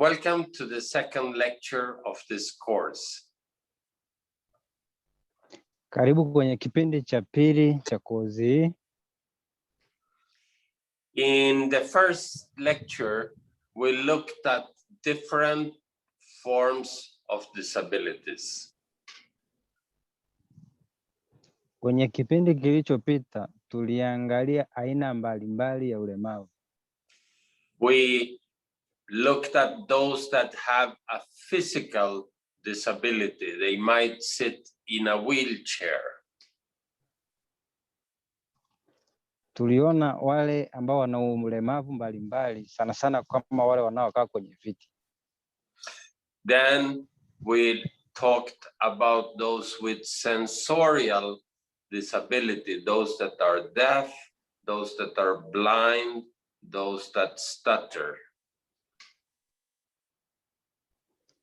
Welcome to the second lecture of this course. Karibu kwenye kipindi cha pili cha kozi hii. In the first lecture, we looked at different forms of disabilities. Kwenye kipindi kilichopita tuliangalia aina mbalimbali ya ulemavu. We looked at those that have a physical disability. They might sit in a wheelchair. Tuliona wale ambao wana ulemavu mbalimbali, sana sana kama wale wanaokaa kwenye viti. Then we talked about those with sensorial disability, those that are deaf, those that are blind, those that stutter.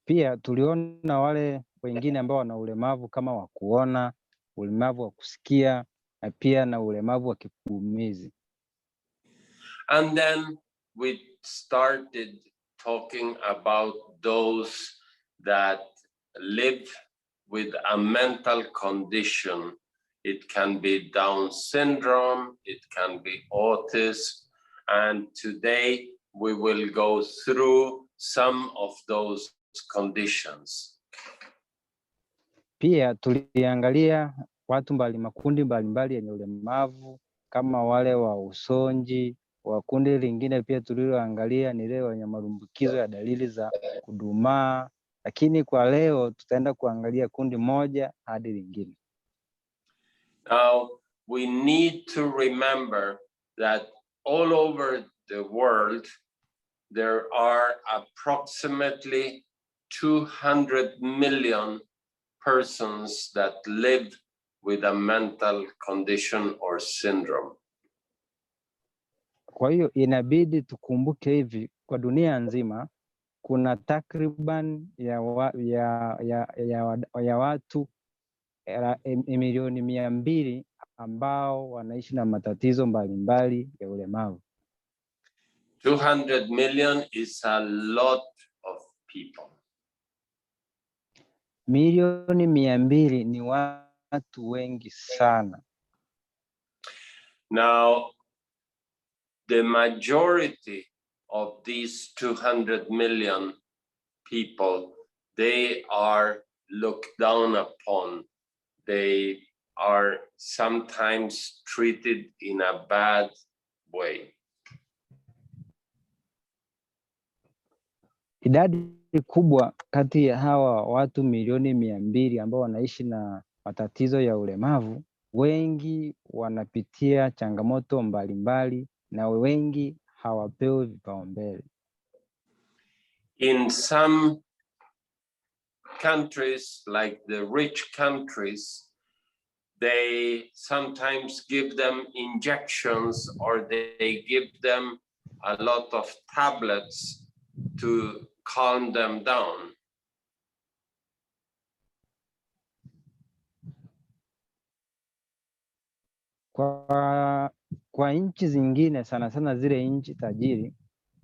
Pia tuliona wale wengine ambao wana ulemavu kama wa kuona, ulemavu wa kusikia na pia na ulemavu wa kigumizi. And then we started talking about those that live with a mental condition. It can be Down syndrome, it can be autism, and today we will go through some of those conditions. Pia tuliangalia watu makundi mbalimbali yenye ulemavu kama wale wa usonji. Wa kundi lingine pia tuliloangalia ni leo wenye marumbukizo ya dalili za kudumaa, lakini kwa leo tutaenda kuangalia kundi moja hadi lingine. Now we need to remember that all over the world there are approximately 200 million persons that live with a mental condition or syndrome. Kwa hiyo inabidi tukumbuke hivi, kwa dunia nzima kuna takriban ya watu milioni 200 ambao wanaishi na matatizo mbalimbali ya ulemavu. 200 million is a lot of people. Milioni 200 ni watu wengi sana. Now, the majority of these 200 million people, they are looked down upon. They are sometimes treated in a bad way. Idadi kubwa kati ya hawa watu milioni 200 ambao wanaishi na matatizo ya ulemavu, wengi wanapitia changamoto mbalimbali na wengi hawapewi vipaumbele. In some countries, like the rich countries, they sometimes give them injections or they give them a lot of tablets to calm them down. Kwa nchi zingine, sana sana zile nchi tajiri,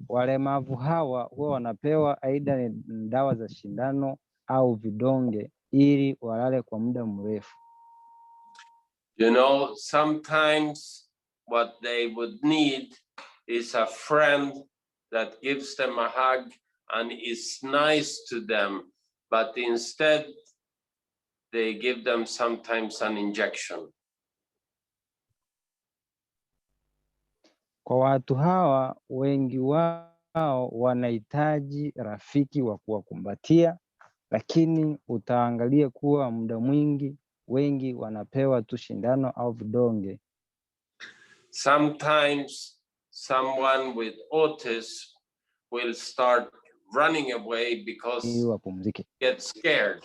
walemavu hawa huwa wanapewa aidha ni dawa za shindano au vidonge ili walale kwa muda mrefu. You know, sometimes what they would need is a friend that gives them a hug and is nice to them, but instead they give them sometimes an injection. Kwa watu hawa, wengi wao wanahitaji rafiki wa kuwakumbatia, lakini utaangalia kuwa muda mwingi wengi wanapewa tu shindano au vidonge. Sometimes someone with autism will start running away because he gets scared.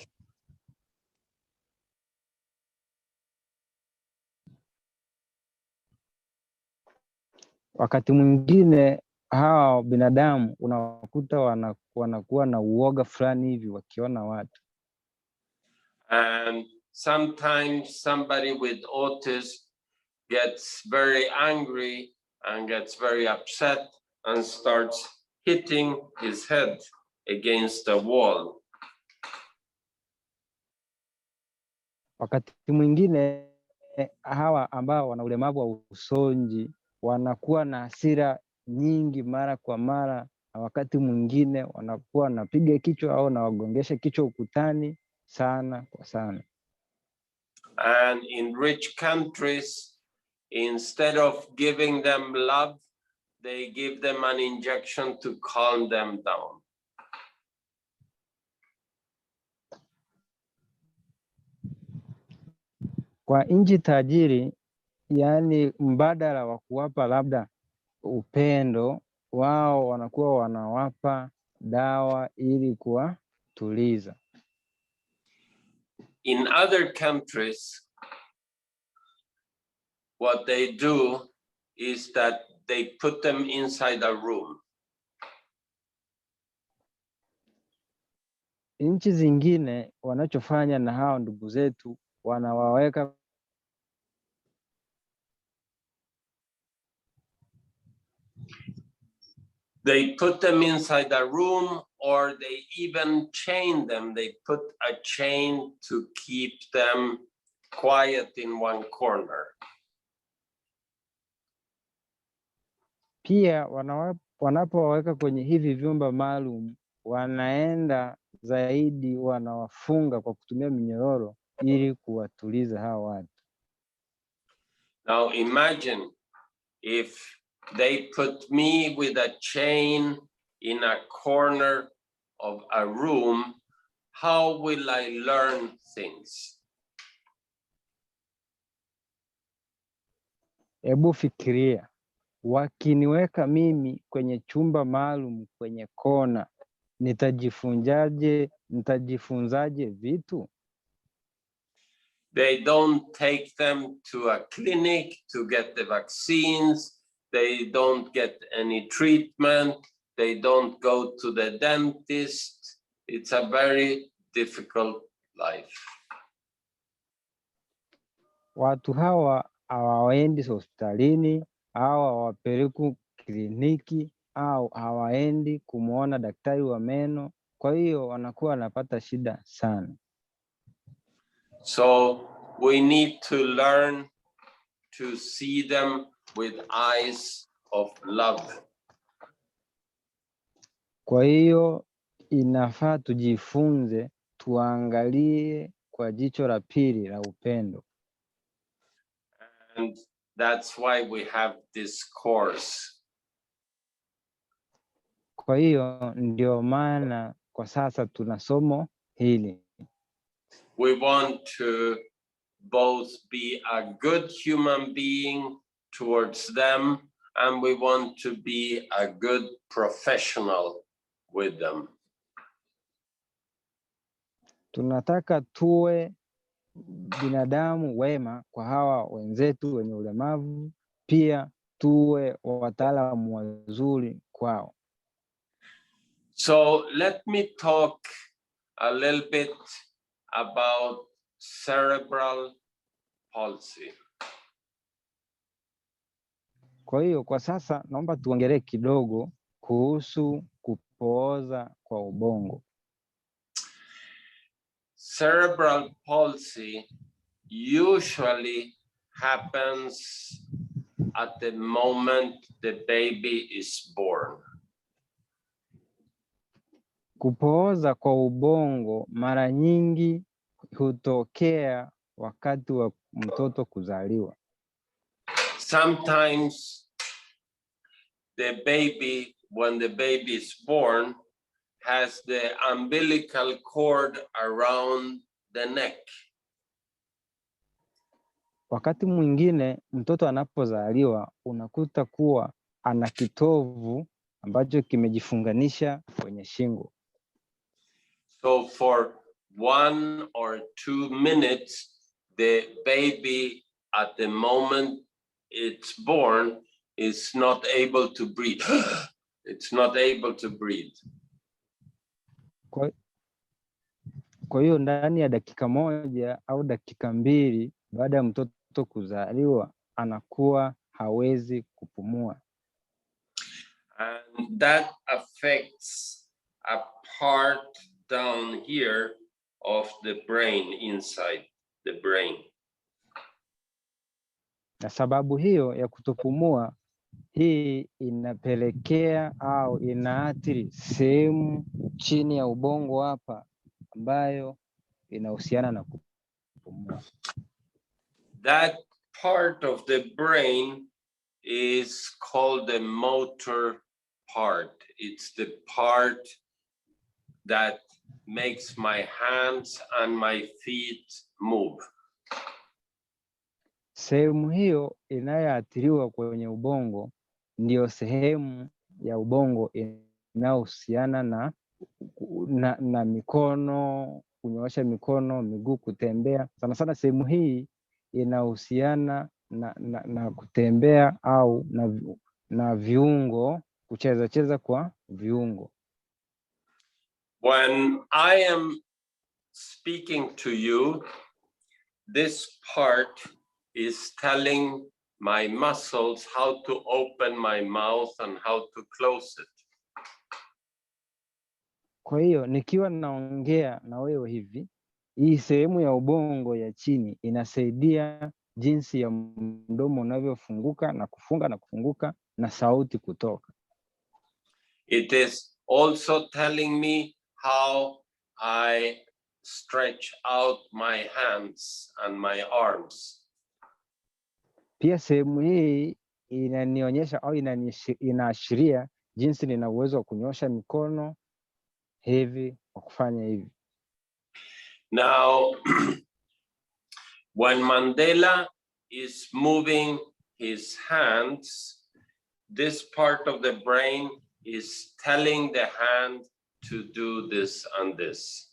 Wakati mwingine hawa binadamu unakuta wanakuwa na uoga fulani hivi wakiona watu. And sometimes somebody with autism gets very angry and gets very upset and starts hitting his head against the wall. Wakati mwingine hawa ambao wana ulemavu wa usonji wanakuwa na hasira nyingi mara kwa mara, na wakati mwingine wanakuwa wanapiga kichwa au na wagongesha kichwa ukutani sana kwa sana. And in rich countries, instead of giving them love, they give them an injection to calm them down. Kwa nchi tajiri, yani mbadala wa kuwapa labda upendo, wao wanakuwa wanawapa dawa ili kuwatuliza. In other countries, what they do is that they put them inside a room. Nchi zingine wanachofanya na hao ndugu zetu, wanawaweka They put them inside a room, or they even chain them. They put a chain to keep them quiet in one corner. Pia wanapowaweka kwenye hivi vyumba maalum, wanaenda zaidi, wanawafunga kwa kutumia minyororo ili kuwatuliza hao watu. Now imagine if they put me with a chain in a corner of a room, how will I learn things? Hebu fikiria, wakiniweka mimi kwenye chumba maalum kwenye kona, nitajifunzaje vitu? They don't take them to a clinic to get the vaccines. They don't get any treatment. They don't go to the dentist. It's a very difficult life. Watu hawa hawaendi hospitalini au hawapelekwi kliniki au hawaendi kumwona daktari wa meno, kwa hiyo wanakuwa wanapata shida sana. So we need to learn to see them with eyes of love. Kwa hiyo inafaa tujifunze, tuangalie kwa jicho la pili la upendo. And that's why we have this course. Kwa hiyo ndio maana kwa sasa tuna somo hili. We want to both be a good human being towards them, and we want to be a good professional with them. Tunataka tuwe binadamu wema kwa hawa wenzetu wenye ulemavu, pia tuwe wataalamu wazuri kwao. So let me talk a little bit about cerebral palsy. Kwa hiyo kwa sasa naomba tuongelee kidogo kuhusu kupooza kwa ubongo. Cerebral palsy usually happens at the moment the baby is born. Kupooza kwa ubongo mara nyingi hutokea wakati wa mtoto kuzaliwa. Sometimes when the baby is born, has the umbilical cord around the neck. Wakati mwingine mtoto anapozaliwa unakuta kuwa ana kitovu ambacho kimejifunganisha kwenye shingo. So for 1 or 2 minutes, the baby at the moment it's born is not able to breathe. It's not able to breathe. Kwa hiyo ndani ya dakika moja au dakika mbili baada ya mtoto kuzaliwa anakuwa hawezi kupumua. And that affects a part down here of the brain, inside the brain. Na sababu hiyo ya kutopumua, hii inapelekea au inaathiri sehemu chini ya ubongo hapa ambayo inahusiana na kupumua. That part of the brain is called the motor part. It's the part that makes my hands and my feet move. Sehemu hiyo inayoathiriwa kwenye ubongo ndio sehemu ya ubongo inayohusiana na mikono, kunyoosha mikono, miguu, kutembea. Sana sana sehemu hii inahusiana na kutembea au na viungo, kucheza kwa viungo. When I am speaking to you, this part is telling my muscles how to open my mouth and how to close it. Kwa hiyo nikiwa naongea na wewe hivi, hii sehemu ya ubongo ya chini inasaidia jinsi ya mdomo unavyofunguka na kufunga na kufunguka na sauti kutoka. It is also telling me how I stretch out my hands and my arms. Pia sehemu hii inanionyesha au inaashiria jinsi nina uwezo wa kunyosha mikono hivi, wa kufanya hivi. Now, when Mandela is moving his hands, this part of the brain is telling the hand to do this and this.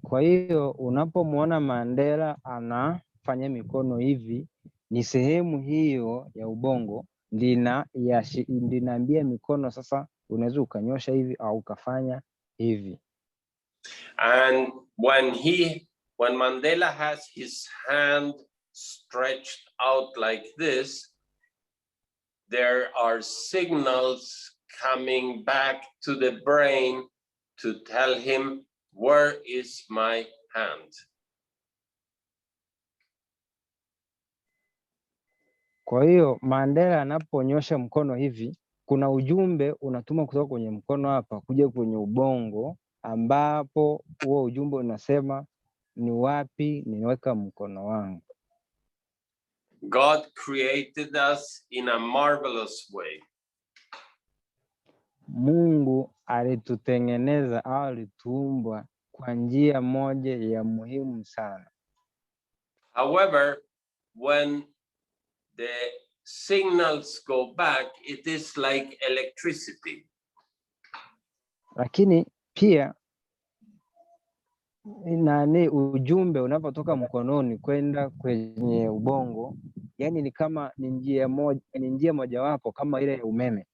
Kwa hiyo unapomwona Mandela anafanya mikono hivi, ni sehemu hiyo ya ubongo linaambia mikono sasa unaweza ukanyosha hivi au ukafanya hivi. And when Mandela has his hand stretched out like this, there are signals coming back to the brain to tell him, where is my hand? Kwa hiyo Mandela anaponyosha mkono hivi, kuna ujumbe unatuma kutoka kwenye mkono hapa kuja kwenye ubongo, ambapo huo ujumbe unasema ni wapi niweka mkono wangu. God created us in a marvelous way. Mungu alitutengeneza au alituumba kwa njia moja ya muhimu sana. However, when the signals go back, it is like electricity. Lakini pia ujumbe unapotoka mkononi kwenda kwenye ubongo, yani ni kama ni njia mojawapo kama ile ya umeme.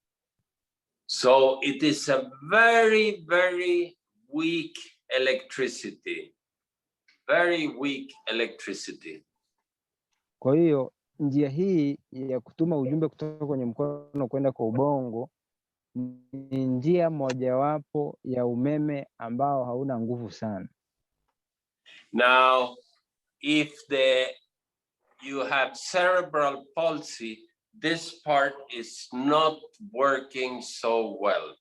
So it is a very, very weak electricity. Very weak electricity. Kwa hiyo njia hii ya kutuma ujumbe kutoka kwenye mkono kwenda kwa ubongo ni njia mojawapo ya umeme ambao hauna nguvu sana. Now, if you have cerebral palsy, this part is not working so well.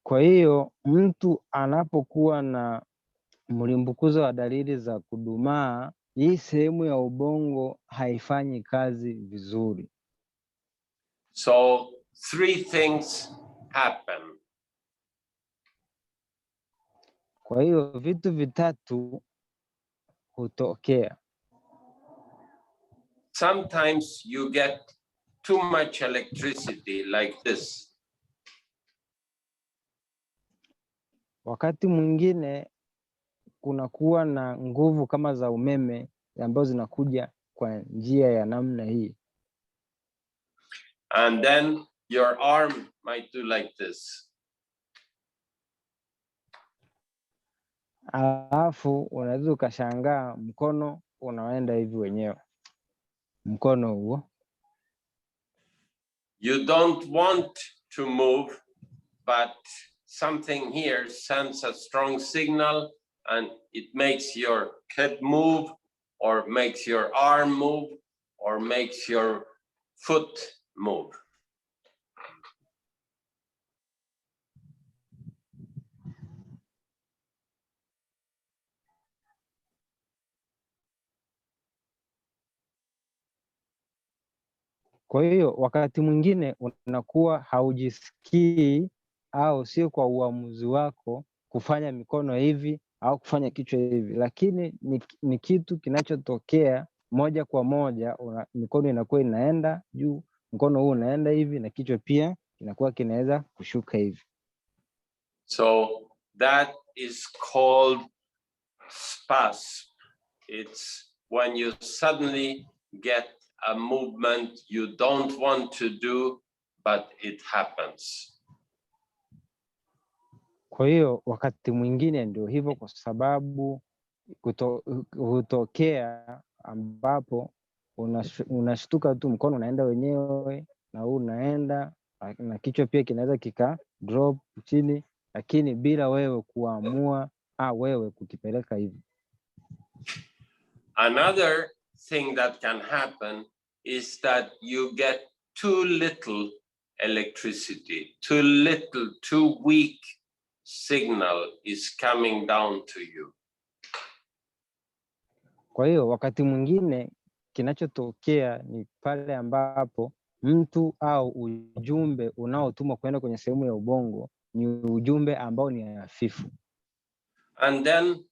Kwa hiyo mtu anapokuwa na mlimbukizo wa dalili za kudumaa, hii sehemu ya ubongo haifanyi kazi vizuri. So 3 things happen. Kwa hiyo vitu vitatu hutokea. Sometimes you get too much electricity like this. Wakati mwingine kunakuwa na nguvu kama za umeme ambazo zinakuja kwa njia ya namna hii. And then your arm might do like this. Alafu unaweza ukashangaa mkono unaenda hivi wenyewe. Mkono huo. You don't want to move, but something here sends a strong signal and it makes your head move, or makes your arm move, or makes your foot move. Kwa hiyo wakati mwingine unakuwa haujisikii au sio kwa uamuzi wako kufanya mikono hivi au kufanya kichwa hivi, lakini ni kitu kinachotokea moja kwa moja. Mikono inakuwa inaenda juu, mkono huu unaenda hivi, na kichwa pia kinakuwa kinaweza kushuka hivi. So that is called spasm. It's when you suddenly get a movement you don't want to do, but it happens. Kwa hiyo wakati mwingine ndio hivyo, kwa sababu hutokea ambapo unashtuka tu, mkono unaenda wenyewe na huu unaenda, na kichwa pia kinaweza kika drop chini, lakini bila wewe kuamua wewe kukipeleka hivi. Another thing that can happen is that you get too little electricity, too weak signal is coming down to you. Kwa hiyo wakati mwingine kinachotokea ni pale ambapo mtu au ujumbe unaotumwa kwenda kwenye sehemu ya ubongo ni ujumbe ambao ni hafifu. And then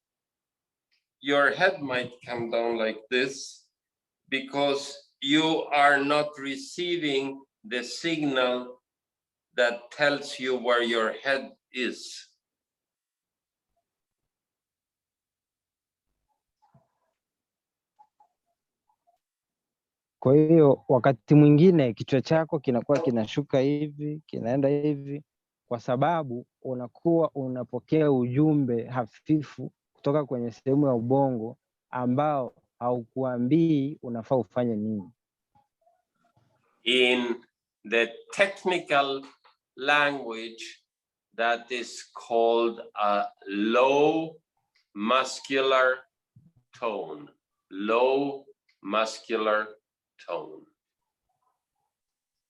your head might come down like this because you are not receiving the signal that tells you where your head is. Kwa hiyo wakati mwingine kichwa chako kinakuwa kinashuka hivi, kinaenda hivi, kwa sababu unakuwa unapokea ujumbe hafifu kutoka kwenye sehemu ya ubongo ambao haukuambii unafaa ufanye nini. In the technical language, that is called a low muscular tone. Low muscular tone.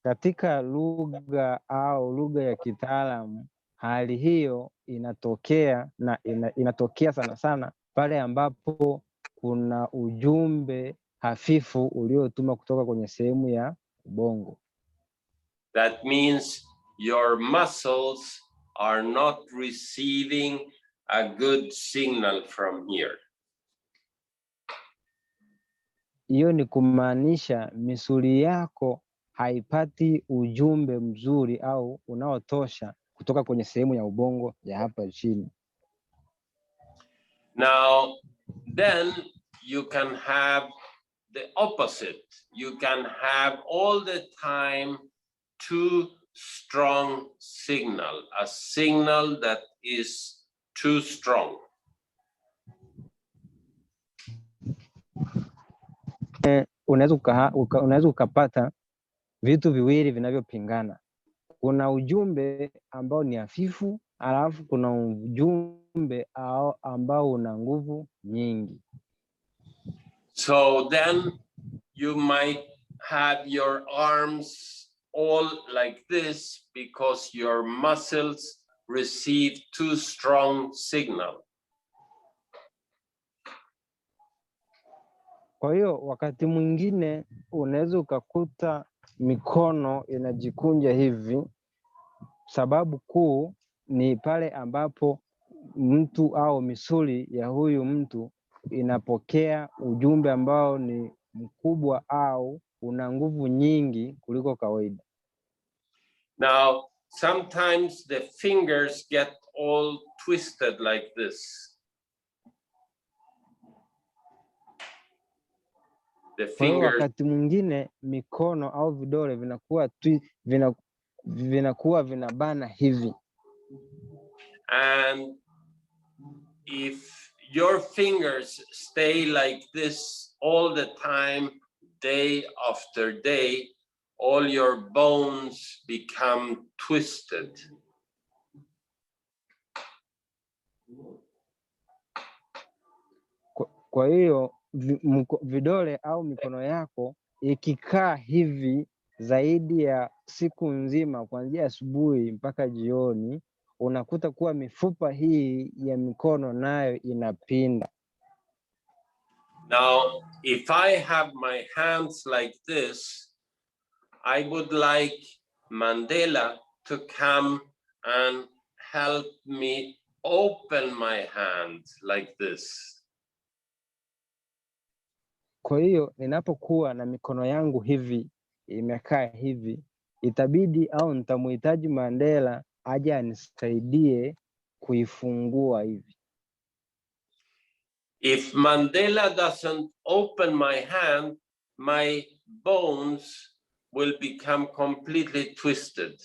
Katika lugha au lugha ya kitaalamu, hali hiyo inatokea na inatokea sana sana pale ambapo kuna ujumbe hafifu uliotuma kutoka kwenye sehemu ya ubongo. That means your muscles are not receiving a good signal from here. Hiyo ni kumaanisha misuli yako haipati ujumbe mzuri au unaotosha kutoka kwenye sehemu ya ubongo ya hapa chini. Now, then you can have the opposite. You can have all the time too strong signal, a signal that is too strong. Unaweza ukapata vitu viwili vinavyopingana. Kuna ujumbe ambao ni hafifu, alafu kuna ujumbe ambao una nguvu nyingi. So then you might have your arms all like this because your muscles receive too strong signal. Kwa hiyo wakati mwingine unaweza ukakuta mikono inajikunja hivi. Sababu kuu ni pale ambapo mtu au misuli ya huyu mtu inapokea ujumbe ambao ni mkubwa au una nguvu nyingi kuliko kawaida. Now, sometimes the fingers get all twisted like this. The fingers. Wakati mwingine mikono au vidole vinakuwa vinabana hivi. And if your fingers stay like this all the time, day after day, all your bones become twisted. Kwa hiyo vidole au mikono yako ikikaa hivi zaidi ya siku nzima kuanzia asubuhi mpaka jioni, unakuta kuwa mifupa hii ya mikono nayo inapinda. Now, if I have my hands like this, I would like Mandela to come and help me open my hand like this. Kwa hiyo ninapokuwa na mikono yangu hivi imekaa hivi, itabidi au nitamhitaji Mandela aje anisaidie kuifungua hivi. If Mandela doesn't open my hand, my bones will become completely twisted.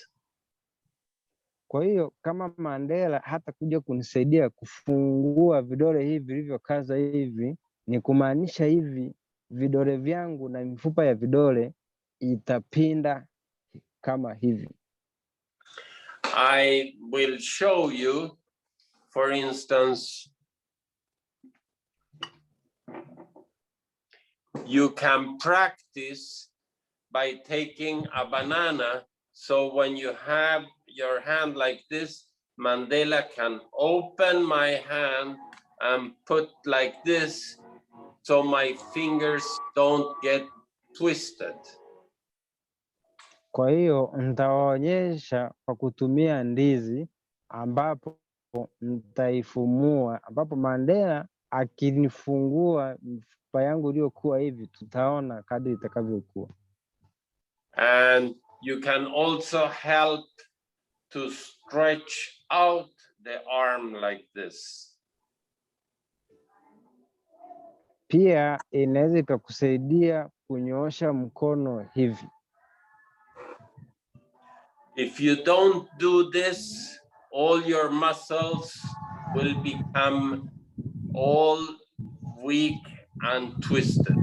Kwa hiyo kama Mandela hata kuja kunisaidia kufungua vidole hivi vilivyokaza hivi, ni kumaanisha hivi vidole vyangu na mifupa ya vidole itapinda kama hivi. I will show you, for instance, you can practice by taking a banana. So when you have your hand like this, Mandela can open my hand and put like this, so my fingers don't get twisted. Kwa hiyo nitawaonyesha kwa kutumia ndizi, ambapo nitaifumua, ambapo Mandela akinifungua mifupa yangu iliyokuwa hivi, tutaona kadri itakavyokuwa. And you can also help to stretch out the arm like this. Pia inaweza ikakusaidia kunyoosha mkono hivi. If you don't do this, all your muscles will become all weak and twisted.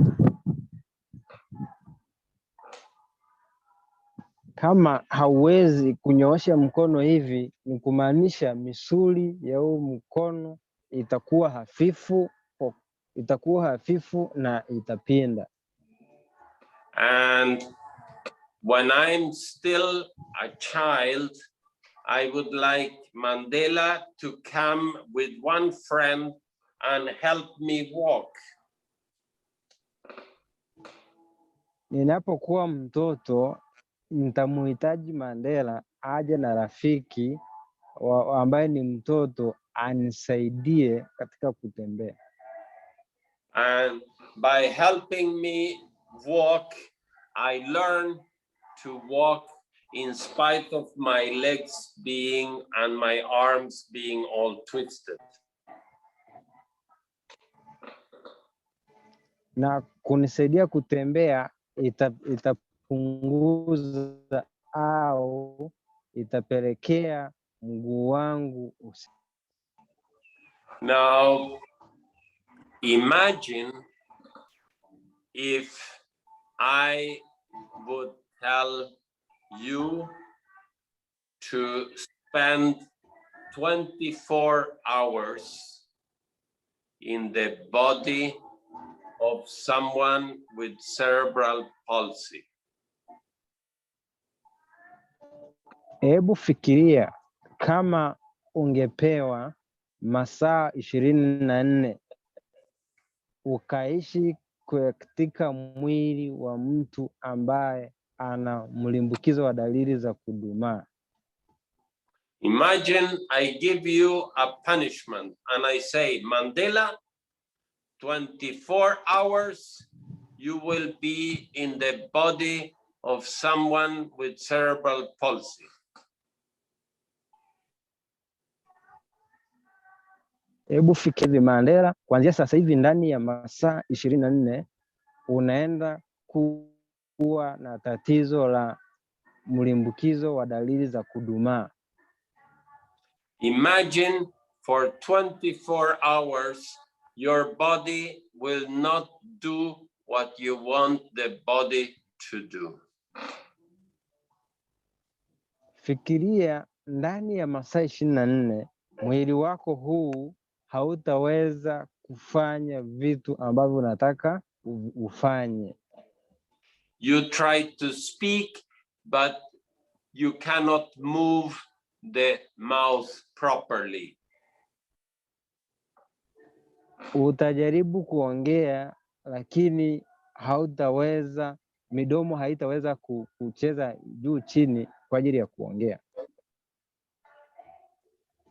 Kama hauwezi kunyoosha mkono hivi, ni kumaanisha misuli ya huu mkono itakuwa hafifu na itapinda. And when I'm still a child, I would like Mandela to come with one friend and help me walk. Ninapokuwa mtoto, nitamhitaji Mandela aje na rafiki ambaye ni mtoto anisaidie katika kutembea. And by helping me walk, I learn to walk in spite of my legs being and my arms being all twisted. Na kunisaidia kutembea itapunguza au itapelekea mguu wangu. Now, imagine if I would tell you to spend 24 hours in the body of someone with cerebral palsy. Hebu fikiria kama ungepewa masaa 24 ukaishi katika mwili wa mtu ambaye ana mlimbukizo wa dalili za kudumaa. Imagine I give you a punishment and I say, Mandela, 24 hours, you will be in the body of someone with cerebral palsy. Hebu fikiri Mandela, kuanzia sasa hivi ndani ya masaa 24 unaenda kuwa na tatizo la mlimbukizo wa dalili za kudumaa. Imagine for 24 hours, your body will not do what you want the body to do. fikiria ndani ya masaa 24 mwili wako huu hautaweza kufanya vitu ambavyo unataka ufanye. You try to speak, but you cannot move the mouth properly. Utajaribu kuongea lakini hautaweza, midomo haitaweza kucheza juu chini kwa ajili ya kuongea.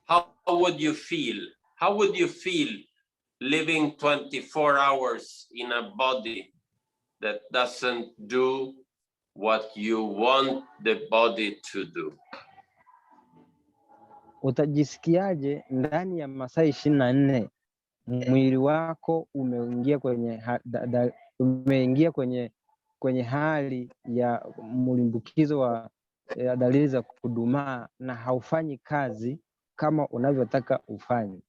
How would you feel? How would you feel living 24 hours in a body that doesn't do what you want the body to do? Utajisikiaje ndani ya masaa 24 mwili wako umeingia kwenye hali ya mlimbukizo wa dalili za kudumaa na haufanyi kazi kama unavyotaka ufanye?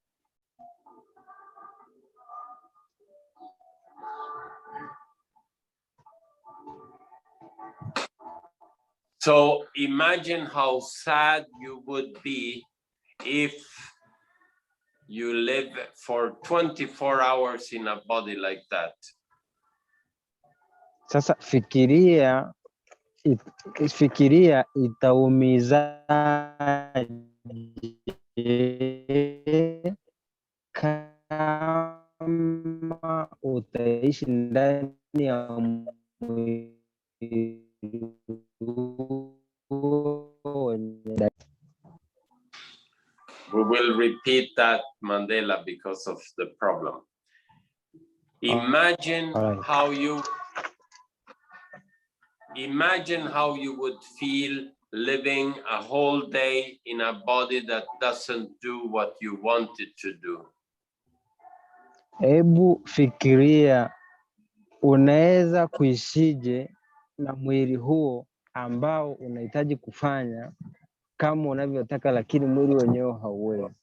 So imagine how sad you would be if you live for 24 hours in a body like that. Sasa fikiria itaumizaje kama utaishi ndani ya We will repeat that, Mandela, because of the problem. Imagine how you would feel living a whole day in a body that doesn't do what you want it to do. Hebu fikiria unaweza kuishije na mwili huo ambao unahitaji kufanya kama unavyotaka, lakini mwili wenyewe hauwezi.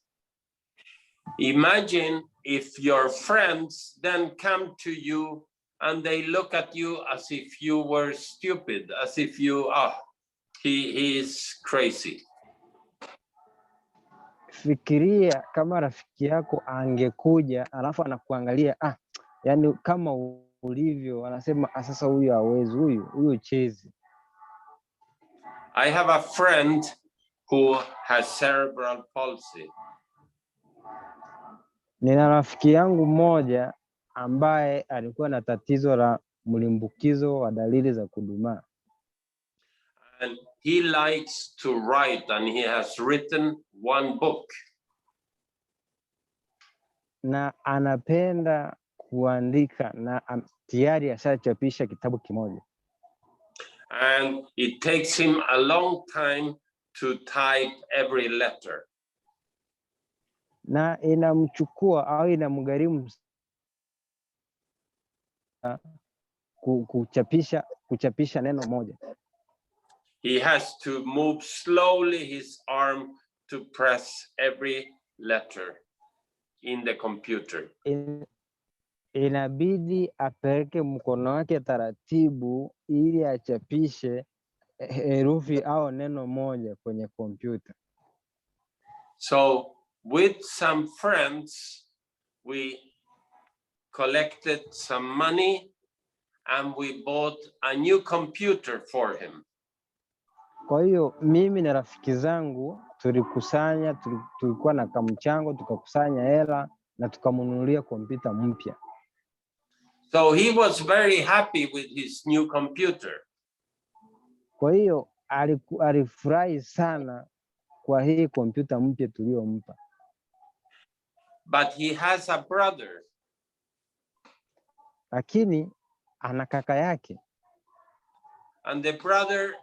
Imagine if your friends then come to you and they look at you as if you were stupid, as if he is crazy. Fikiria kama rafiki yako angekuja alafu anakuangalia yani kama ulivyo, anasema sasa huyu hawezi, huyu chezi. I have a friend who has cerebral palsy. Nina rafiki yangu mmoja ambaye alikuwa na tatizo la mlimbukizo wa dalili za kudumaa. And he likes to write, and he has written one book. Na anapenda kuandika na tayari ashachapisha kitabu kimoja. And it takes him a long time to type every letter. Na inamchukua au inamgharimu kuchapisha neno moja. He has to move slowly his arm to press every letter in the computer. Inabidi apeleke mkono wake taratibu ili achapishe herufi au neno moja kwenye kompyuta. So with some friends, we collected some money and we bought a new computer for him. Kwa hiyo mimi na rafiki zangu tulikusanya, tulikuwa na kamchango, tukakusanya hela na tukamnunulia kompyuta mpya. So he was very happy with his new computer. Kwa hiyo alifurahi sana kwa hii kompyuta mpya tuliyompa. But he has a brother. Lakini ana kaka yake. And the brother,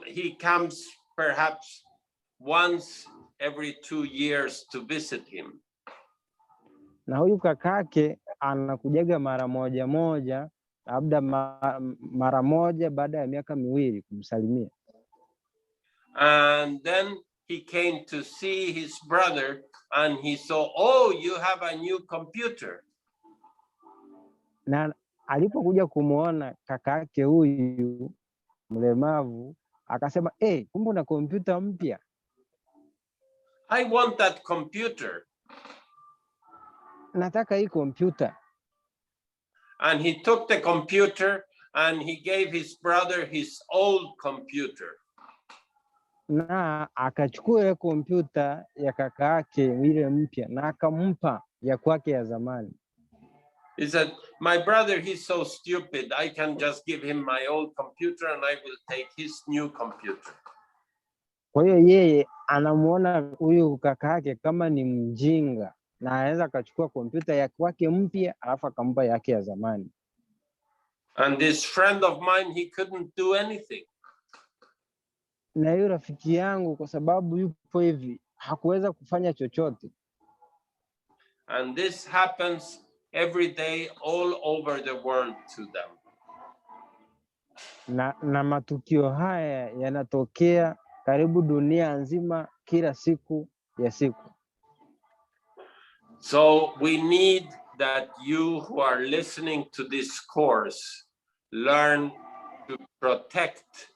he comes perhaps once every 2 years to visit him. Na huyu kakake anakujaga mara moja, labda mara moja baada ya miaka 2 kumsalimia. And then he came to see his brother and he saw, oh, you have a new computer. Na alipokuja kumuona kakake huyu mlemavu akasema kumbe una kompyuta mpya? I want that computer. Nataka hii kompyuta. And he took the computer and he gave his brother his old computer. Na akachukua ile kompyuta ya kaka yake ile mpya na akampa ya kwake ya zamani. He said, my brother, he's so stupid. I can just give him my old computer and I will take his new computer. Kwa hiyo yeye anamuona huyu kaka yake kama ni mjinga na anaweza akachukua kompyuta ya kwake mpya alafu akampa yake ya zamani. And this friend of mine, he couldn't do anything. Na hiyo rafiki yangu kwa sababu yupo hivi hakuweza kufanya chochote. And this happens every day all over the world to them. Na matukio haya yanatokea karibu dunia nzima kila siku ya siku. So we need that you who are listening to this course learn to protect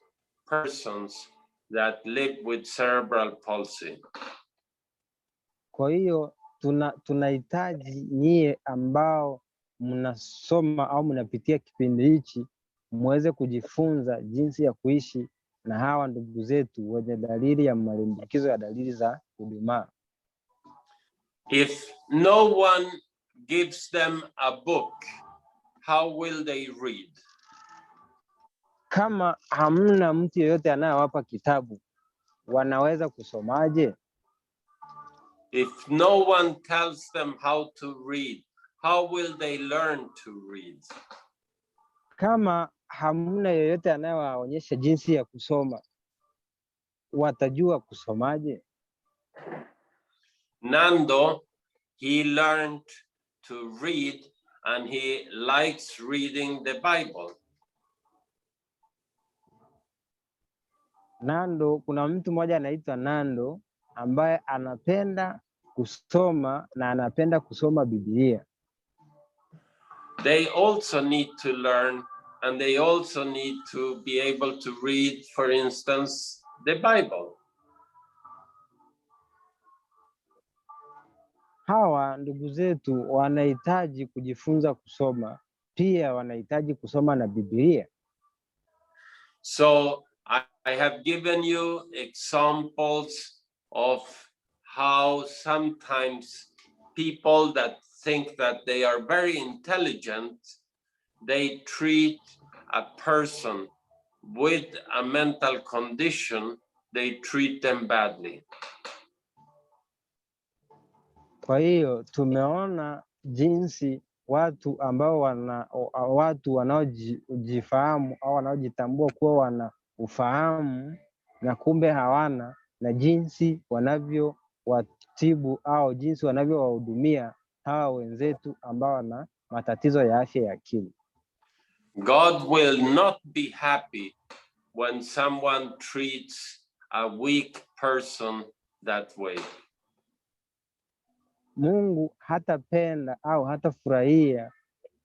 persons that live with cerebral palsy. Kwa hiyo tunahitaji nyie ambao mnasoma au mnapitia kipindi hichi muweze kujifunza jinsi ya kuishi na hawa ndugu zetu wenye dalili ya malimbukizo ya dalili za udumaa. If no one gives them a book, how will they read? Kama hamna mtu yeyote anayewapa kitabu, wanaweza kusomaje? If no one tells them how to read, how will they learn to read? Kama hamna yeyote anayewaonyesha jinsi ya kusoma, watajua kusomaje? Nando, he learned to read and he likes reading the Bible. Nando, kuna mtu mmoja anaitwa Nando ambaye anapenda kusoma na anapenda kusoma Biblia. They also need to learn and they also need to be able to read, for instance, the Bible. Hawa ndugu zetu wanahitaji kujifunza kusoma, pia wanahitaji kusoma na Biblia. So I have given you examples of how sometimes people that think that they are very intelligent, they treat a person with a mental condition, they treat them badly. Kwa hiyo tumeona jinsi watu ambao watu wanaojifahamu au wanaojitambua kuwa wana ufahamu na kumbe hawana, na jinsi wanavyowatibu au jinsi wanavyowahudumia hawa wenzetu ambao wana matatizo ya afya ya akili. God will not be happy when someone treats a weak person that way. Mungu hatapenda au hatafurahia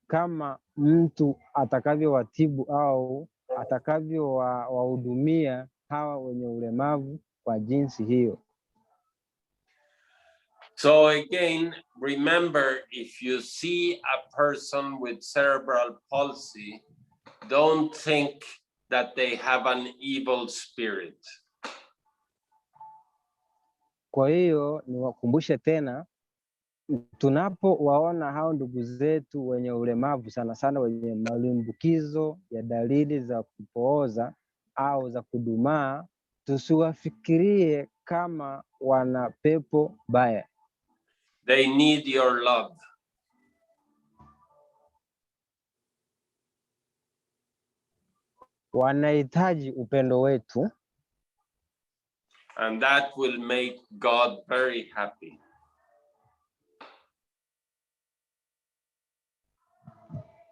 kama mtu atakavyowatibu au atakavyowahudumia hawa wenye ulemavu kwa jinsi hiyo. So again, remember, if you see a person with cerebral palsy, don't think that they have an evil spirit. Kwa hiyo niwakumbushe tena, tunapowaona hao ndugu zetu wenye ulemavu, sana sana wenye malimbukizo ya dalili za kupooza au za kudumaa, tusiwafikirie kama wana pepo baya. They need your love. Wanahitaji upendo wetu. And that will make God very happy.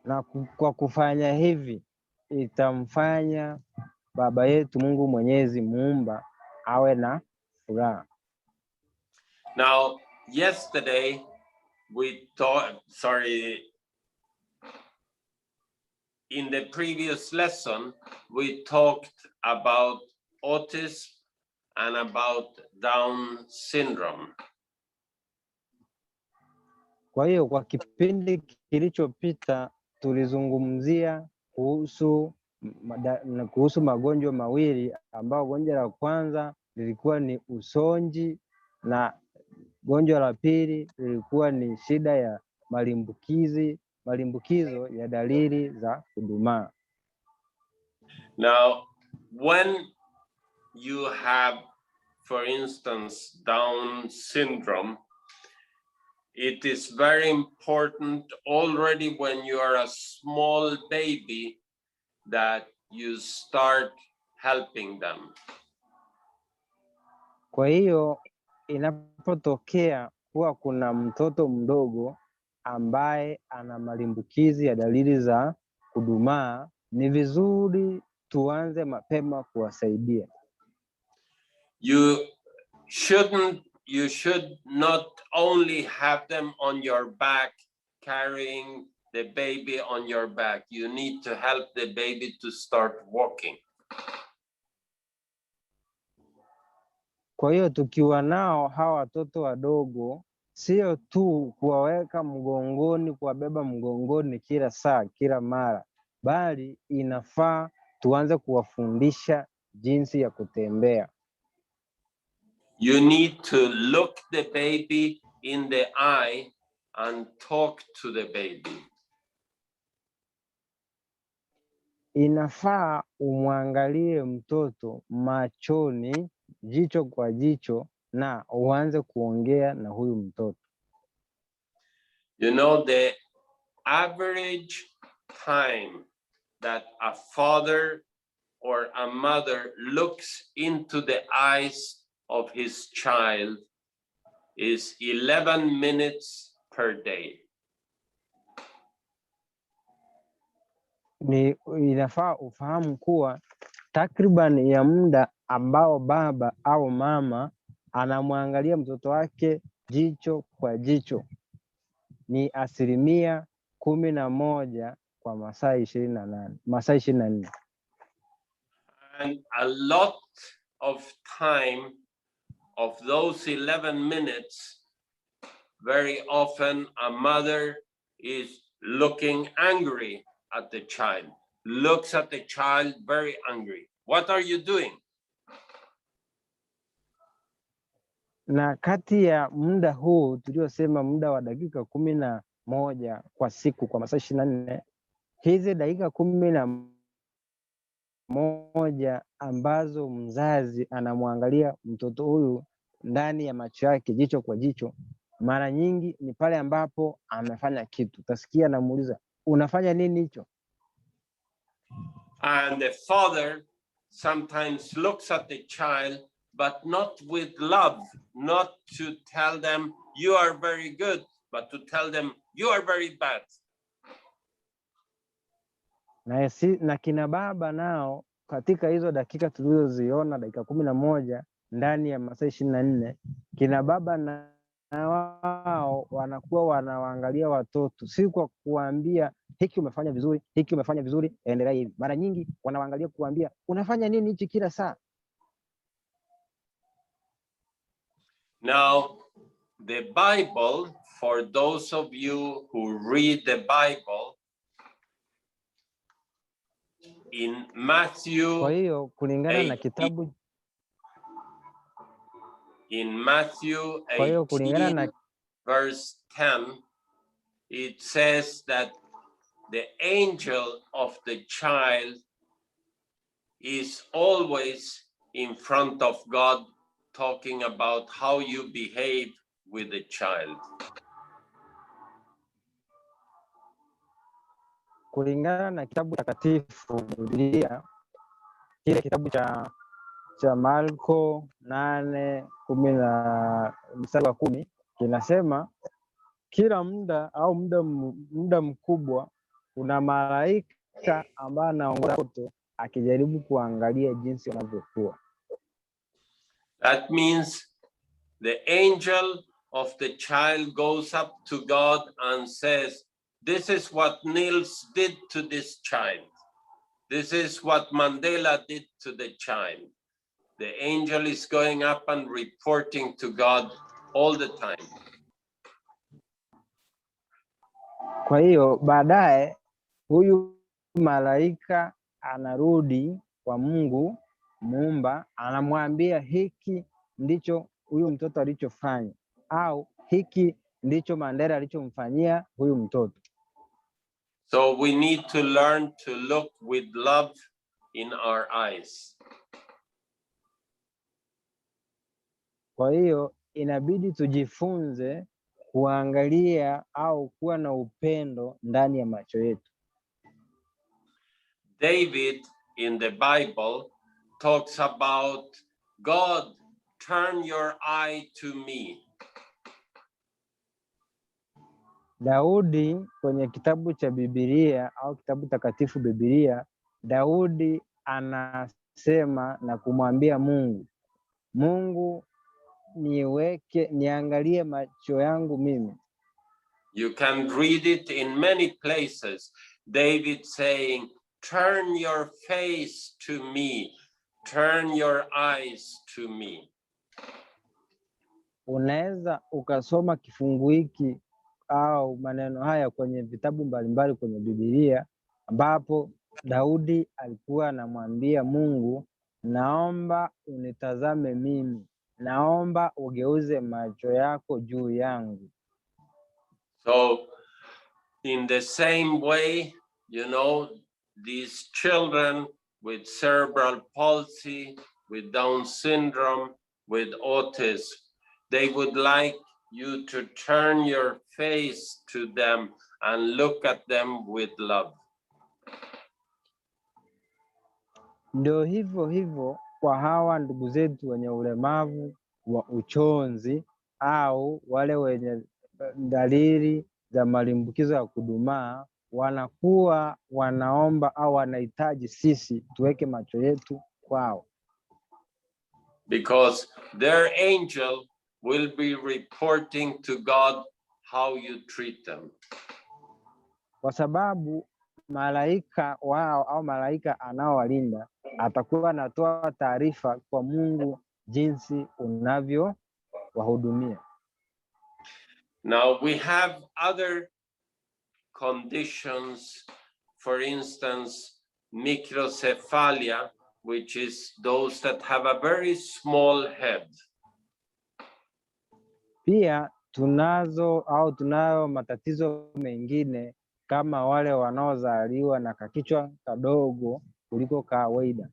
Na kwa kufanya hivi itamfanya Baba yetu Mungu Mwenyezi Muumba awe na furaha. Now, yesterday we in the previous lesson, we talked about autism and about Down syndrome. Kwa hiyo kwa kipindi kilichopita tulizungumzia kuhusu magonjwa mawili, ambao gonjwa la kwanza lilikuwa ni usonji na gonjwa la pili lilikuwa ni shida ya malimbukizo ya dalili za kudumaa. Now, when you have, for instance, Down syndrome, it is very important already when you are a small baby that you start helping them. Kwa hiyo inapotokea kuwa kuna mtoto mdogo ambaye ana malimbukizi ya dalili za kudumaa, ni vizuri tuanze mapema kuwasaidia. You should not only have them on your back, carrying the baby on your back. You need to help the baby to start walking. Kwa hiyo tukiwa nao hawa watoto wadogo, sio tu kuwaweka mgongoni, kuwabeba mgongoni kila saa, kila mara, bali inafaa tuanze kuwafundisha jinsi ya kutembea. You need to look the baby in the eye and talk to the baby. Inafaa umwangalie mtoto machoni, jicho kwa jicho, na uanze kuongea na huyu mtoto. You know, the average time that a father or a mother looks into the eyes of his child is 11 minutes per day. Inafaa ufahamu kuwa takriban ya muda ambao baba au mama anamwangalia mtoto wake jicho kwa jicho ni 11% kwa masaa 24. And a lot of time of those 11 minutes, very often a mother is looking angry at the child, looks at the child very angry. What are you doing? Na kati ya muda huu tuliosema, muda wa dakika 11 kwa siku kwa masaa 24, hizi dakika 11 ambazo mzazi anamwangalia mtoto huyu ndani ya macho yake jicho kwa jicho, mara nyingi ni pale ambapo amefanya kitu. Utasikia anamuuliza, unafanya nini hicho? And the father sometimes looks at the child, but not with love, not to tell them you are very good, but to tell them you are very bad. Na kina baba nao katika hizo dakika tulizoziona, dakika 11 ndani ya masaa 24, kina baba na wao wanakuwa wanawaangalia watoto, si kwa kuambia hiki umefanya vizuri, hiki umefanya vizuri, endelea hivi. Mara nyingi wanawaangalia kuambia unafanya nini hichi kila saa. Now, the Bible, for those of you who read the Bible, in Matthew, kwa hiyo kulingana na 18, kitabu, in Matthew 18 verse 10, it says that the angel of the child is always in front of God, talking about how you behave with the child. Kulingana na kitabu takatifu Biblia, kile kitabu cha Marko 8:10 kinasema kila muda au muda mkubwa kuna malaika ambaye anaongoza watoto akijaribu kuangalia jinsi wanavyokuwa. That means the angel of the child goes up to God and says, this is what Niels did to this child. This is what Mandela did to the child. the angel is going up and reporting to God all the time. Kwa hiyo baadaye huyu malaika anarudi kwa Mungu Muumba, anamwambia hiki ndicho huyu mtoto alichofanya, au hiki ndicho Mandela alichomfanyia huyu mtoto. So we need to learn to look with love in our eyes. Kwa hiyo inabidi tujifunze kuangalia au kuwa na upendo ndani ya macho yetu. David in the Bible talks about God, turn your eye to me. Daudi kwenye kitabu cha Biblia au kitabu takatifu Biblia, Daudi anasema na kumwambia Mungu, Mungu niangalie macho yangu mimi. You can read it in many places. David saying, turn your face to me, turn your eyes to me. Unaweza ukasoma kifungu hiki au maneno haya kwenye vitabu mbalimbali kwenye Biblia, ambapo Daudi alikuwa anamwambia Mungu, naomba unitazame mimi, naomba ugeuze macho yako juu yangu. So in the same way, you know, these children with cerebral palsy, with Down syndrome, with autism, they would like you to turn your face to them and look at them with love. Ndio hivyo hivyo kwa hawa ndugu zetu wenye ulemavu wa uchonzi au wale wenye dalili za malimbukizo ya kudumaa, wanakuwa wanaomba au wanahitaji sisi tuweke macho yetu kwao, because their angel will be reporting to God how you treat them. Kwa sababu malaika wao au malaika anaowalinda atakuwa anatoa taarifa kwa Mungu jinsi unavyowahudumia. Now we have other conditions, for instance, microcephalia, which is those that have a very small head. Pia tunayo matatizo mengine kama wale wanaozaliwa na kakichwa kadogo kuliko kawaida.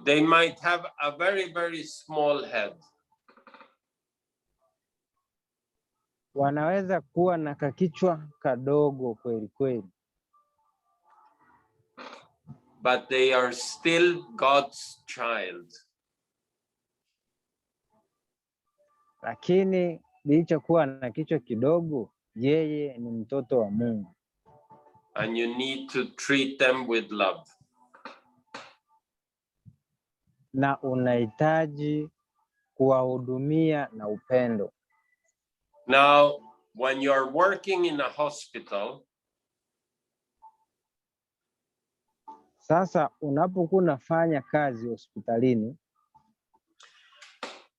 They might have a very, very small head. Wanaweza kuwa na kakichwa kadogo kweli kweli, but they are still God's child. Lakini licha kuwa na kichwa kidogo, yeye ni mtoto wa Mungu. And you need to treat them with love. Na unahitaji kuwahudumia na upendo. Now, when you're working in a hospital, sasa unapokuwa unafanya kazi hospitalini,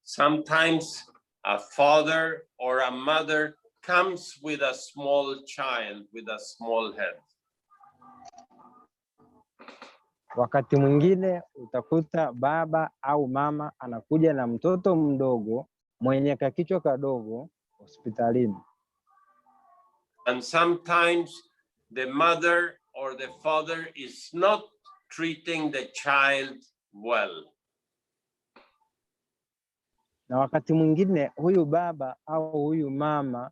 sometimes a father or a mother comes with a small child with a small head. Wakati mwingine utakuta baba au mama anakuja na mtoto mdogo mwenye kakichwa kadogo hospitalini. And sometimes the mother or the father is not treating the child well. Na wakati mwingine huyu baba au huyu mama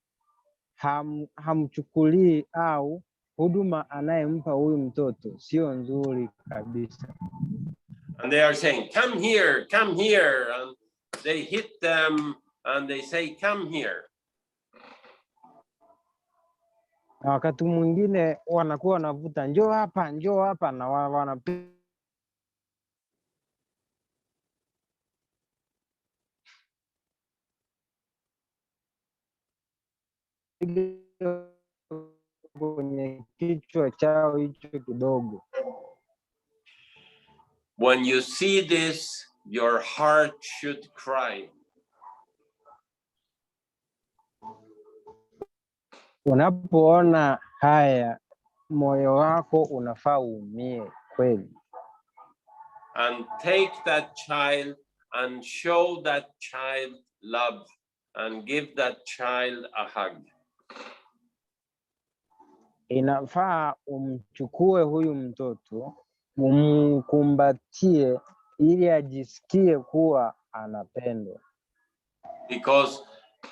hamchukulii au huduma anayempa huyu mtoto sio nzuri kabisa. And they are saying, come here, and they hit them and they say, come here. Na wakati mwingine wanakuwa wanavuta, njoo hapa, na wanapiga kwenye kichwa chao hicho kidogo. When you see this, your heart should cry. Unapoona haya, moyo wako unafaa uumie kweli. And take that child and show that child love and give that child a hug. Inafaa umchukue huyu mtoto, umkumbatie ili ajisikie kuwa anapendwa. Because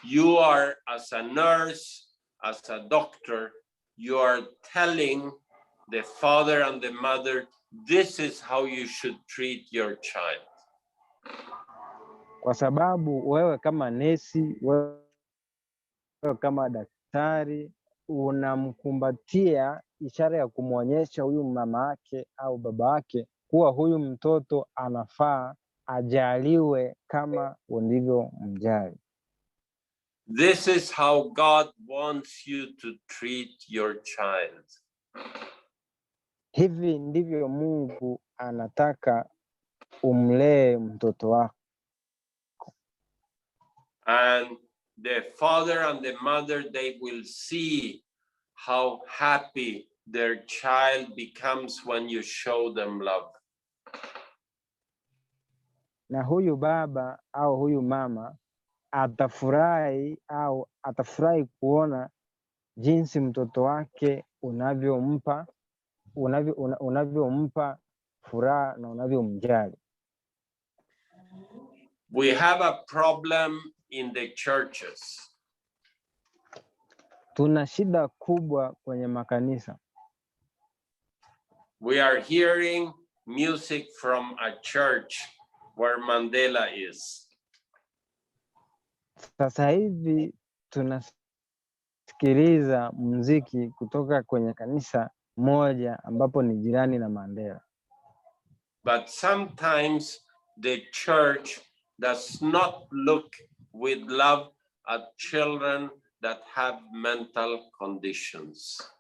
you are, as a nurse, as a doctor, you are telling the father and the mother, this is how you should treat your child. Kwa sababu wewe kama nesi, wewe kama daktari, unamkumbatia, ishara ya kumwonyesha huyu mama yake au baba yake kuwa huyu mtoto anafaa ajaliwe kama ulivyo mjali. This is how God wants you to treat your child. Hivi ndivyo Mungu anataka umlee mtoto wako. And the father and the mother, they will see how happy their child becomes when you show them love. Na huyu baba au huyu mama atafurahi kuona jinsi mtoto wake unavyompa furaha na unavyomjali. We have a problem in the churches. Tuna shida kubwa kwenye makanisa. We are hearing music from a church where Mandela is. Sasa hivi tunasikiliza muziki kutoka kwenye kanisa moja ambapo ni jirani na Mandela. But sometimes the church does not look with love at children that have mental conditions.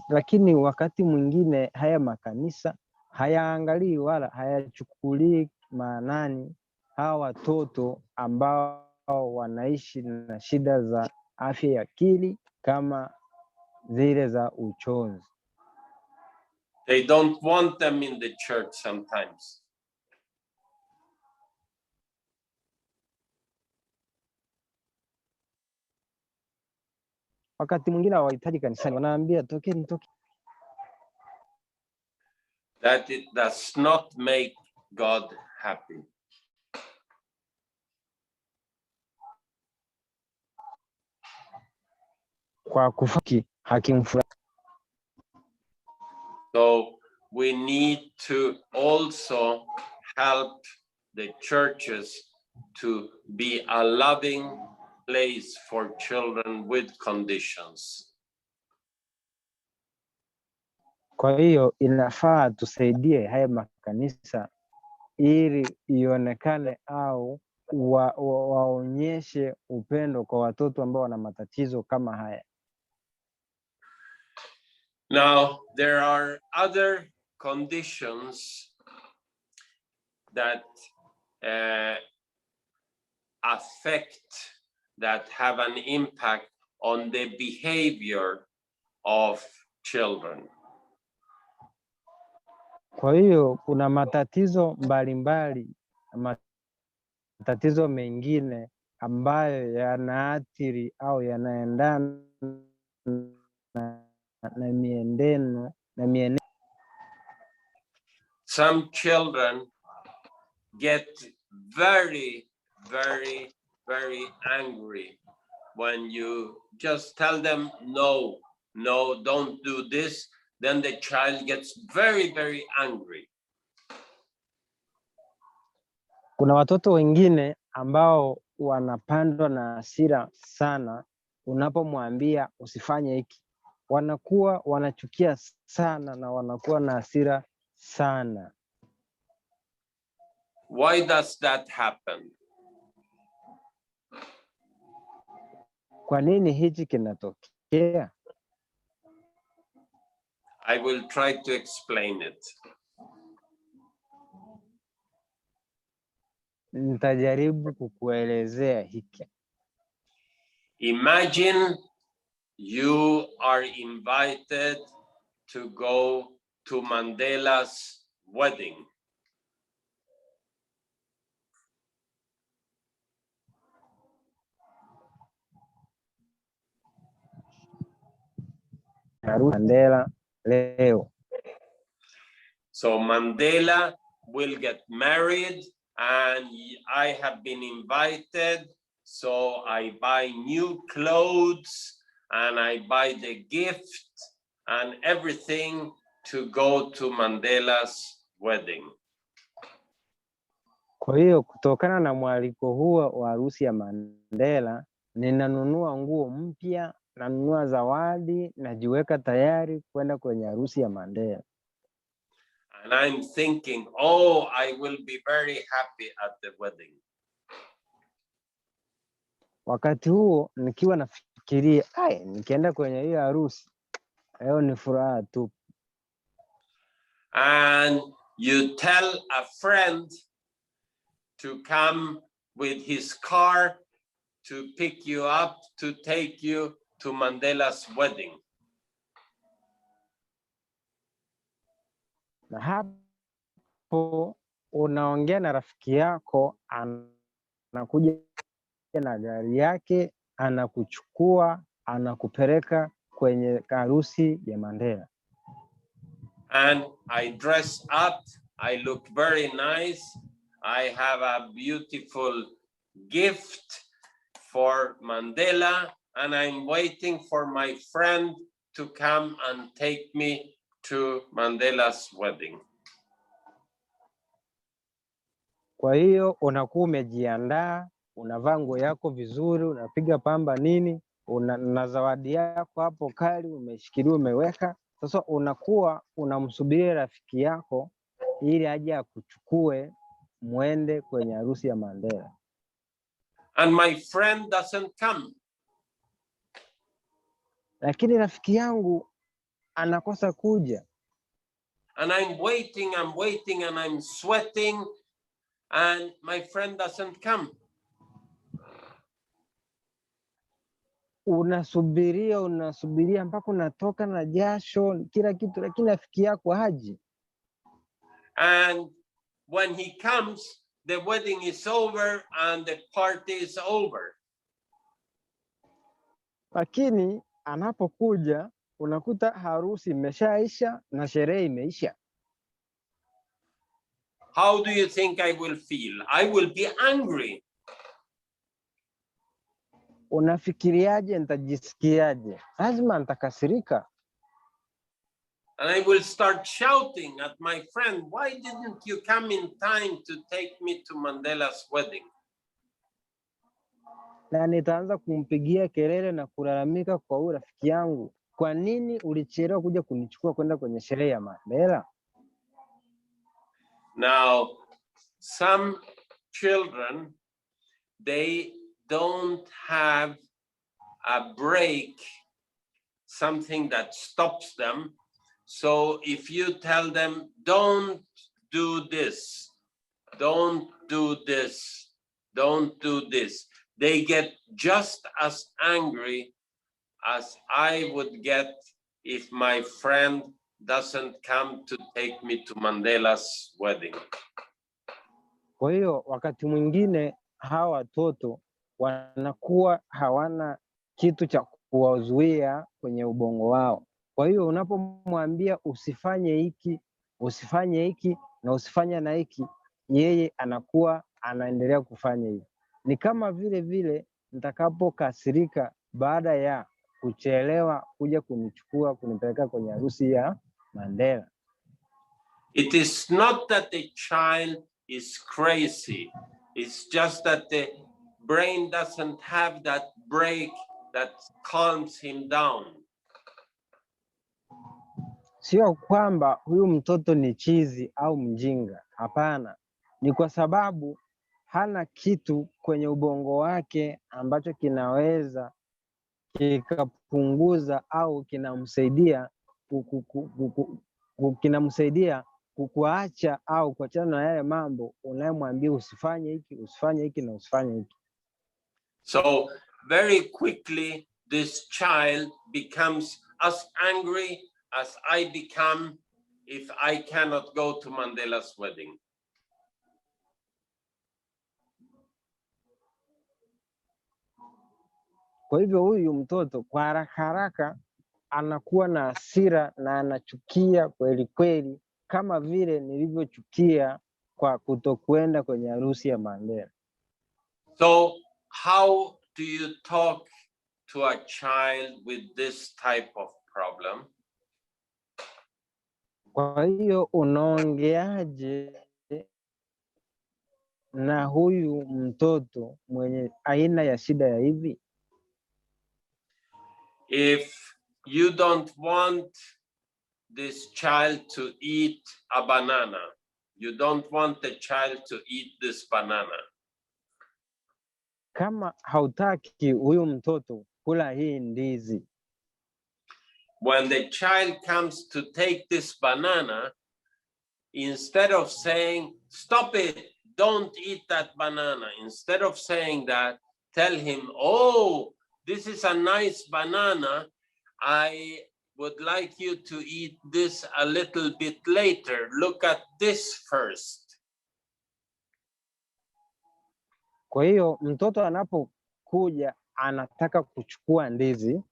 Lakini wakati mwingine haya makanisa hayaangalii wala hayachukulii maanani hawa watoto ambao wanaishi na shida za afya ya akili kama zile za uchozi. They don't want them in the church sometimes. Wakati mwingine hawahitaji kanisani, wanaambia tokeni. That it does not make God happy. Kwa kufaki hakimfurahi. So we need to also help the churches to be a loving place for children with conditions. Kwa hiyo inafaa tusaidie haya makanisa ili ionekane au waonyeshe upendo kwa watoto ambao wana matatizo kama haya. Now, there are other conditions that that have an impact on the behavior of children. Kwa hiyo kuna matatizo mbalimbali, matatizo mengine ambayo yanaathiri au yanaendana na mienendo. Some children get very, very, very angry when you just tell them, no, don't do this. Then the child gets very, very angry. Kuna watoto wengine ambao wanapandwa na hasira sana unapomwambia usifanye hiki. Wanakuwa wanachukia sana na wanakuwa na hasira sana. Why does that happen? Kwa nini hichi kinatokea? I will try to explain it. Nitajaribu kukuelezea hiki. Imagine you are invited to go to Mandela's wedding. Mandela leo. So Mandela will get married and I have been invited. So I buy new clothes and I buy the gift and everything to go to Mandela's wedding. Kwa hiyo kutokana na mwaliko huo wa harusi ya Mandela, ninanunua nguo mpya, nanunua zawadi, najiweka tayari kwenda kwenye harusi ya Mandela. And I'm thinking, oh, I will be very happy at the wedding. Wakati huo nikiwa nafikiria, nikienda kwenye hiyo harusi, leo ni furaha tu. And you tell a friend to come with his car to pick you up, to take you to Mandela's wedding. Na hapo unaongea na rafiki yako, anakuja na gari yake, anakuchukua, anakupeleka kwenye harusi ya Mandela. And I dress up, I look very nice, I have a beautiful gift for Mandela, and I'm waiting for my friend to come and take me to Mandela's wedding. Kwa hiyo unakuwa umejiandaa, unavaa nguo yako vizuri, unapiga pamba nini, na zawadi yako hapo kali umeshikilia, umeweka. Sasa unakuwa unamsubiria rafiki yako ili aje akuchukue muende kwenye harusi ya Mandela. And my friend doesn't come. Lakini rafiki yangu anakosa kuja. And I'm waiting and I'm sweating and my friend doesn't come. Unasubiria mpaka unatoka na jasho kila kitu, lakini rafiki yako haji. And when he comes, the wedding is over and the party is over. Lakini anapokuja unakuta harusi imeshaisha na sherehe imeisha. How do you think I will feel? I will be angry. Unafikiriaje nitajisikiaje? Lazima nitakasirika. And I will start shouting at my friend, why didn't you come in time to take me to Mandela's wedding? Na nitaanza kumpigia kelele na kulalamika kwa huyu rafiki yangu, kwa nini ulichelewa kuja kunichukua kwenda kwenye sherehe ya Mandela? Now, some children, they don't have a break, something that stops them. So if you tell them, don't do this, don't do this, don't do this, they get just as angry as I would get if my friend doesn't come to take me to Mandela's wedding. Kwa hiyo wakati mwingine hawa watoto wanakuwa hawana kitu cha kuwazuia kwenye ubongo wao. Kwa hiyo unapomwambia usifanye hiki, usifanye hiki na usifanye na hiki, yeye anakuwa anaendelea kufanya hivyo. Ni kama vile nitakapokasirika baada ya kuchelewa kuja kunichukua kunipeleka kwenye harusi ya Mandela. It is not that the child is crazy. It's just that the brain doesn't have that break that calms him down. Sio kwamba huyu mtoto ni chizi au mjinga. Hapana. Ni kwa sababu hana kitu kwenye ubongo wake ambacho kinaweza kikapunguza au kinamsaidia kinamsaidia kuacha au kuachana na yale mambo unayomwambia usifanye hiki na usifanye hiki. So very quickly this child becomes as angry as I become if I cannot go to Mandela's wedding. Kwa hivyo huyu mtoto kwa haraka anakuwa na hasira na anachukia kweli kweli, kama vile nilivyochukia kwa kutokwenda kwenye harusi ya Mandela. So how do you talk to a child with this type of problem? Kwa hiyo unaongeaje na huyu mtoto mwenye aina ya shida ya hivi? If you don't want this child to eat a banana, you don't want the child to eat this banana. Kama hautaki huyu mtoto kula hii ndizi, when the child comes to take this banana, instead of saying, stop it, don't eat that banana, instead of saying that, tell him, oh, this is a nice banana. I would like you to eat this a little bit later. Look at this first. Kwa hiyo mtoto anapokuja anataka kuchukua ndizi,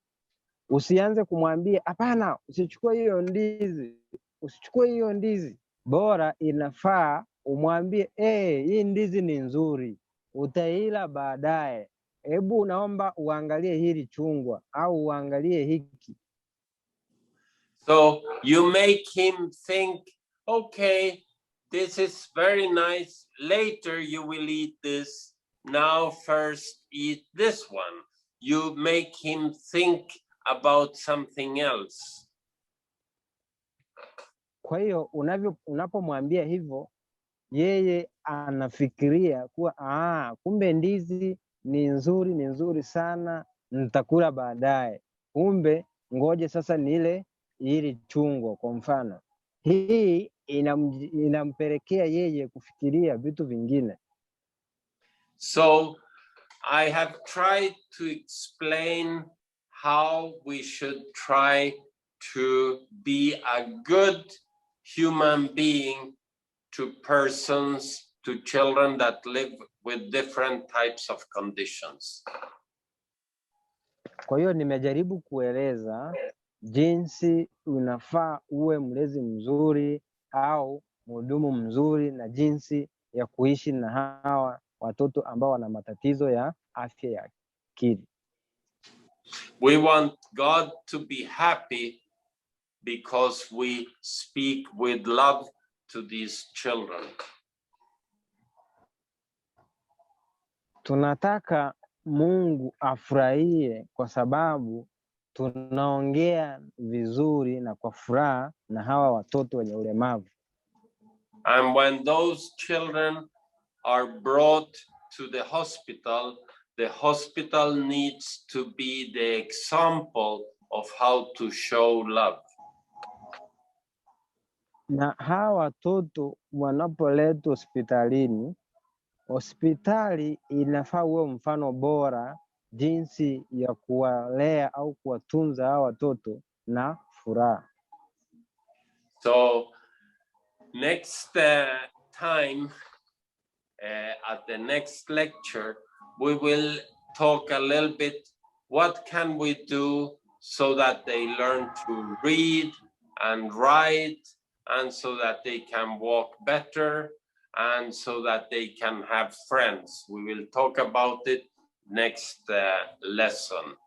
usianze kumwambia hapana, usichukue hiyo ndizi. Bora inafaa umwambie hii ndizi ni nzuri, utaila baadaye. Hebu naomba uangalie hili chungwa au uangalie hiki. So you make him think, okay, this is very nice. Later you will eat this. Now first eat this one. You make him think about something else. Kwa hiyo unapomwambia hivyo, yeye anafikiria kuwa kumbe ndizi ni nzuri sana, nitakula baadaye. Kumbe ngoje sasa nile hili chungwa kwa mfano. Hii inampelekea yeye kufikiria vitu vingine. So I have tried to explain how we should try to be a good human being to persons, to children that live with different types of conditions. Kwa hiyo nimejaribu kueleza jinsi unafaa uwe mlezi mzuri au mhudumu mzuri na jinsi ya kuishi na hawa watoto ambao wana matatizo ya afya ya akili. We want God to be happy because we speak with love to these children. Tunataka Mungu afurahie kwa sababu tunaongea vizuri na kwa furaha na hawa watoto wenye ulemavu. And when those children are brought to the hospital needs to be the example of how to show love. Na hawa watoto wanapoletwa hospitalini, hospitali inafaa uwe mfano bora jinsi ya kuwalea au kuwatunza hawa watoto na furaha. So next time, at the next lecture, we will talk a little bit, what can we do so that they learn to read and write, and so that they can walk better, and so that they can have friends. We will talk about it next lesson.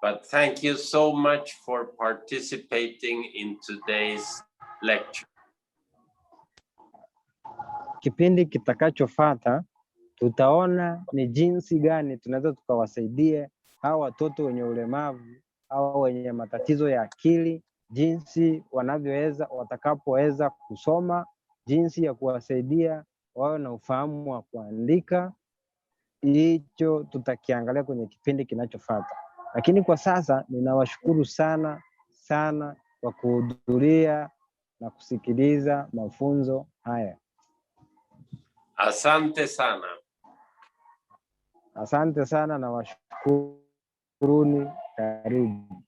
But thank you so much for participating in today's lecture. Kipindi kitakachofuata tutaona ni jinsi gani tunaweza tukawasaidia hawa watoto wenye ulemavu au wenye matatizo ya akili, jinsi watakapoweza kusoma, jinsi ya kuwasaidia wawe na ufahamu wa kuandika. Hicho tutakiangalia kwenye kipindi kinachofuata. Lakini kwa sasa ninawashukuru sana kwa kuhudhuria na kusikiliza mafunzo haya. Asante sana. Asante sana na washukuruni. Karibu.